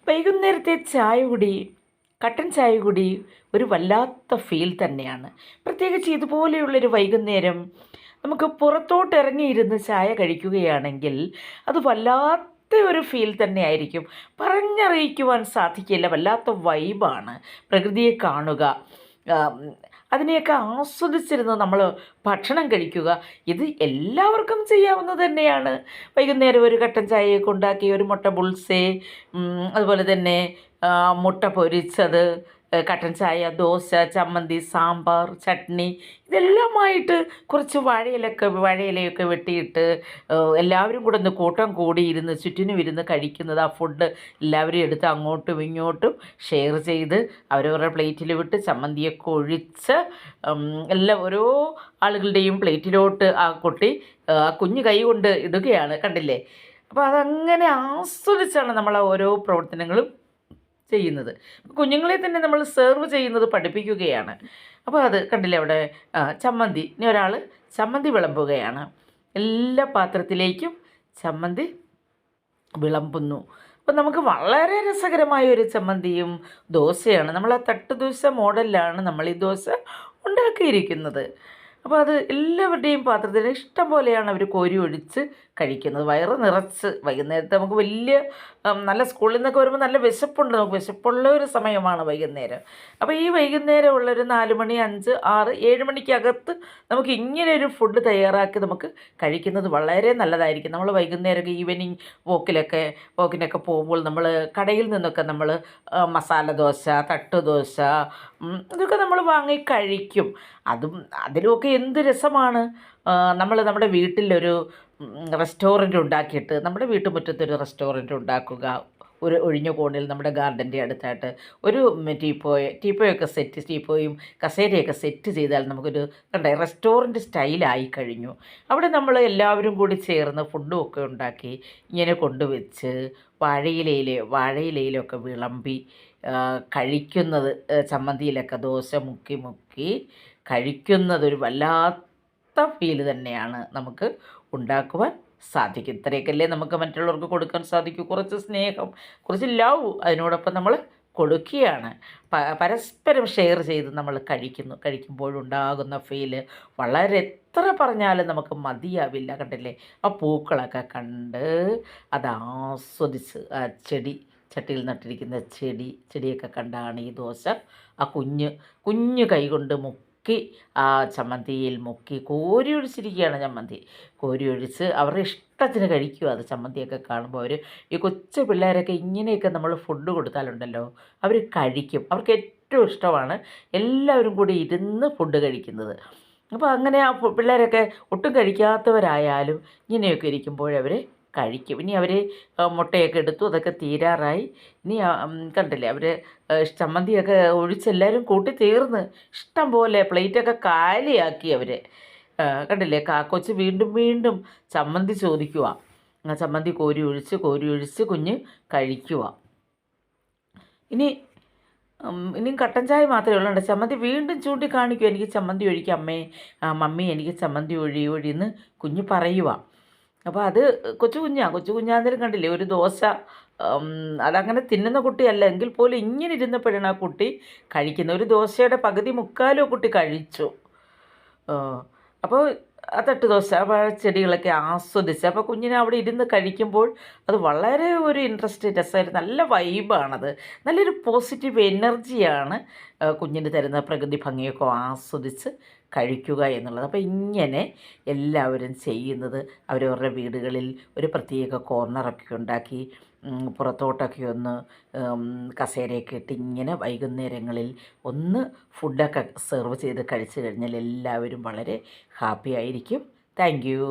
വൈകുന്നേരത്തെ ചായ കുടി, കട്ടൻ ചായ കുടി ഒരു വല്ലാത്ത ഫീൽ തന്നെയാണ്. പ്രത്യേകിച്ച് ഇതുപോലെയുള്ളൊരു വൈകുന്നേരം നമുക്ക് പുറത്തോട്ട് ഇറങ്ങിയിരുന്ന് ചായ കഴിക്കുകയാണെങ്കിൽ അത് വല്ലാത്ത ഒരു ഫീൽ തന്നെയായിരിക്കും. പറഞ്ഞറിയിക്കുവാൻ സാധിക്കില്ല. വല്ലാത്ത വൈബാണ്. പ്രകൃതിയെ കാണുക, അതിനെയൊക്കെ ആസ്വദിച്ചിരുന്ന് നമ്മൾ ഭക്ഷണം കഴിക്കുക. ഇത് എല്ലാവർക്കും ചെയ്യാവുന്നത് തന്നെയാണ്. വൈകുന്നേരം ഒരു കട്ടൻ ചായയൊക്കെ ഉണ്ടാക്കി ഒരു മുട്ട ബുൾസേ, അതുപോലെ തന്നെ മുട്ട പൊരിച്ചത്, കട്ടൻ ചായ, ദോശ, ചമ്മന്തി, സാമ്പാർ, ചട്നി, ഇതെല്ലാമായിട്ട് കുറച്ച് വാഴയിലയൊക്കെ വെട്ടിയിട്ട് എല്ലാവരും കൂടെ ഒന്ന് കൂട്ടം കൂടി ഇരുന്ന് ചുറ്റിനും ഇരുന്ന് കഴിക്കുന്നത്. ആ ഫുഡ് എല്ലാവരും എടുത്ത് അങ്ങോട്ടും ഇങ്ങോട്ടും ഷെയർ ചെയ്ത് അവരവരുടെ പ്ലേറ്റിൽ വിട്ട് ചമ്മന്തിയൊക്കെ ഒഴിച്ച് എല്ലാം ഓരോ ആളുകളുടെയും പ്ലേറ്റിലോട്ട് ആ കുട്ടി കുഞ്ഞു കൈ കൊണ്ട് ഇടുകയാണ്, കണ്ടില്ലേ? അപ്പോൾ അതങ്ങനെ ആസ്വദിച്ചാണ് നമ്മൾ ഓരോ പ്രവർത്തനങ്ങളും ചെയ്യുന്നത്. കുഞ്ഞുങ്ങളെ തന്നെ നമ്മൾ സെർവ് ചെയ്യുന്നത് പഠിപ്പിക്കുകയാണ്. അപ്പോൾ അത് കണ്ടില്ലേ അവിടെ ചമ്മന്തി, ഇനി ഒരാൾ ചമ്മന്തി വിളമ്പുകയാണ്. എല്ലാ പാത്രത്തിലേക്കും ചമ്മന്തി വിളമ്പുന്നു. അപ്പം നമുക്ക് വളരെ രസകരമായ ഒരു ചമ്മന്തിയും ദോശയാണ്. നമ്മൾ ആ തട്ട് ദോശ മോഡലിലാണ് നമ്മൾ ഈ ദോശ ഉണ്ടാക്കിയിരിക്കുന്നത്. അപ്പോൾ അത് എല്ലാവരുടെയും പാത്രത്തിൽ ഇഷ്ടം പോലെയാണ് അവർ കോരി ഒഴിച്ച് കഴിക്കുന്നത്, വയറ് നിറച്ച്. വൈകുന്നേരത്തെ നമുക്ക് വലിയ നല്ല സ്കൂളിൽ നിന്നൊക്കെ വരുമ്പോൾ നല്ല വിശപ്പുണ്ട്, നമുക്ക് വിശപ്പുള്ള ഒരു സമയമാണ് വൈകുന്നേരം. അപ്പോൾ ഈ വൈകുന്നേരം ഉള്ളൊരു 4 മണി, 5, 6, 7 മണിക്കകത്ത് നമുക്ക് ഇങ്ങനെ ഒരു ഫുഡ് തയ്യാറാക്കി നമുക്ക് കഴിക്കുന്നത് വളരെ നല്ലതായിരിക്കും. നമ്മൾ വൈകുന്നേരമൊക്കെ ഈവനിങ് വോക്കിനൊക്കെ പോകുമ്പോൾ നമ്മൾ കടയിൽ നിന്നൊക്കെ നമ്മൾ മസാല ദോശ, തട്ടുദോശ, ഇതൊക്കെ നമ്മൾ വാങ്ങി കഴിക്കും. അതിലുമൊക്കെ എന്ത് രസമാണ്. നമ്മൾ നമ്മുടെ വീട്ടിലൊരു റെസ്റ്റോറൻറ്റ് ഉണ്ടാക്കിയിട്ട് നമ്മുടെ വീട്ടുമുറ്റത്തൊരു റെസ്റ്റോറൻറ്റ് ഉണ്ടാക്കുക. ഒരു ഒഴിഞ്ഞ കോണിൽ നമ്മുടെ ഗാർഡൻ്റെ അടുത്തായിട്ട് ഒരു ടീപ്പോയും കസേരയൊക്കെ സെറ്റ് ചെയ്താൽ നമുക്കൊരു റെസ്റ്റോറൻറ്റ് സ്റ്റൈലായി കഴിഞ്ഞു. അവിടെ നമ്മൾ എല്ലാവരും കൂടി ചേർന്ന് ഫുഡും ഒക്കെ ഉണ്ടാക്കി ഇങ്ങനെ കൊണ്ടുവച്ച് വാഴയിലയിലൊക്കെ വിളമ്പി കഴിക്കുന്നത്, ചമ്മന്തിയിലൊക്കെ ദോശ മുക്കി കഴിക്കുന്നതൊരു വല്ലാത്ത ഫീല് തന്നെയാണ് നമുക്ക് ഉണ്ടാക്കുവാൻ സാധിക്കും. ഇത്രയൊക്കെയല്ലേ നമുക്ക് മറ്റുള്ളവർക്ക് കൊടുക്കാൻ സാധിക്കൂ. കുറച്ച് സ്നേഹം, കുറച്ച് ലവ് അതിനോടൊപ്പം നമ്മൾ കൊടുക്കുകയാണ്. പരസ്പരം ഷെയർ ചെയ്ത് നമ്മൾ കഴിക്കുമ്പോഴുണ്ടാകുന്ന ഫീല് വളരെ എത്ര പറഞ്ഞാലും നമുക്ക് മതിയാവില്ല. കണ്ടില്ലേ? ആ പൂക്കളൊക്കെ കണ്ട് അത് ആസ്വദിച്ച് ആ ചട്ടിയിൽ നട്ടിരിക്കുന്ന ചെടിയൊക്കെ കണ്ടാണ് ഈ ദോശ ആ കുഞ്ഞു കൈ കൊണ്ട് മുക്കി ആ ചമ്മന്തിയിൽ മുക്കി കോരി ഒഴിച്ചിരിക്കുകയാണ്. കോരി ഒഴിച്ച് അവരുടെ ഇഷ്ടത്തിന് കഴിക്കുക. അത് ചമ്മന്തിയൊക്കെ കാണുമ്പോൾ ഈ കൊച്ചു പിള്ളേരൊക്കെ ഇങ്ങനെയൊക്കെ നമ്മൾ ഫുഡ് കൊടുത്താലുണ്ടല്ലോ അവർ കഴിക്കും. അവർക്ക് ഏറ്റവും ഇഷ്ടമാണ് എല്ലാവരും കൂടി ഇരുന്ന് ഫുഡ് കഴിക്കുന്നത്. അപ്പോൾ അങ്ങനെ ആ പിള്ളേരൊക്കെ ഒട്ടും കഴിക്കാത്തവരായാലും ഇങ്ങനെയൊക്കെ ഇരിക്കുമ്പോഴവർ കഴിക്കും. ഇനി അവർ മുട്ടയൊക്കെ എടുത്തു, അതൊക്കെ തീരാറായി. ഇനി കണ്ടില്ലേ അവർ ചമ്മന്തിയൊക്കെ ഒഴിച്ചെല്ലാവരും കൂട്ടി തീർന്ന് ഇഷ്ടം പോലെ പ്ലേറ്റൊക്കെ കാലിയാക്കി അവർ. കണ്ടില്ലേ? കൊച്ച് വീണ്ടും ചമ്മന്തി ചോദിക്കുക. ചമ്മന്തി കോരി ഒഴിച്ച് കുഞ്ഞ് കഴിക്കുക. ഇനിയും കട്ടൻ ചായ മാത്രമേ ഉള്ളൂ. ചമ്മന്തി വീണ്ടും ചൂണ്ടിക്കാണിക്കും, എനിക്ക് ചമ്മന്തി ഒഴിക്കുക അമ്മേ, മമ്മി എനിക്ക് ചമ്മന്തി ഒഴിയെന്ന് കുഞ്ഞ് പറയുക. അപ്പോൾ അത് കൊച്ചു കുഞ്ഞാന്നേരം കണ്ടില്ലേ ഒരു ദോശ, അതങ്ങനെ തിന്നുന്ന കുട്ടിയല്ല എങ്കിൽ പോലും ഇങ്ങനെ ഇരുന്നപ്പോഴാണ് ആ കുട്ടി കഴിക്കുന്നത്. ഒരു ദോശയുടെ പകുതി മുക്കാലോ കുട്ടി കഴിച്ചു. അപ്പോൾ ആ തട്ടുദോശ ചെടികളൊക്കെ ആസ്വദിച്ച് അപ്പോൾ കുഞ്ഞിനെ അവിടെ ഇരുന്ന് കഴിക്കുമ്പോൾ അത് വളരെ ഒരു രസമായിട്ട് നല്ല വൈബാണത്. നല്ലൊരു പോസിറ്റീവ് എനർജിയാണ് കുഞ്ഞിന് തരുന്ന പ്രകൃതി ഭംഗിയൊക്കെ ആസ്വദിച്ച് കഴിക്കുക എന്നുള്ളത്. അപ്പോൾ ഇങ്ങനെ എല്ലാവരും ചെയ്യുന്നത് അവരവരുടെ വീടുകളിൽ ഒരു പ്രത്യേക കോർണറൊക്കെ ഉണ്ടാക്കി പുറത്തോട്ടൊക്കെ ഒന്ന് കസേരയൊക്കെ ഇട്ട് ഇങ്ങനെ വൈകുന്നേരങ്ങളിൽ ഒന്ന് ഫുഡൊക്കെ സെർവ് ചെയ്ത് കഴിച്ചു കഴിഞ്ഞാൽ എല്ലാവരും വളരെ ഹാപ്പി ആയിരിക്കും. Thank you.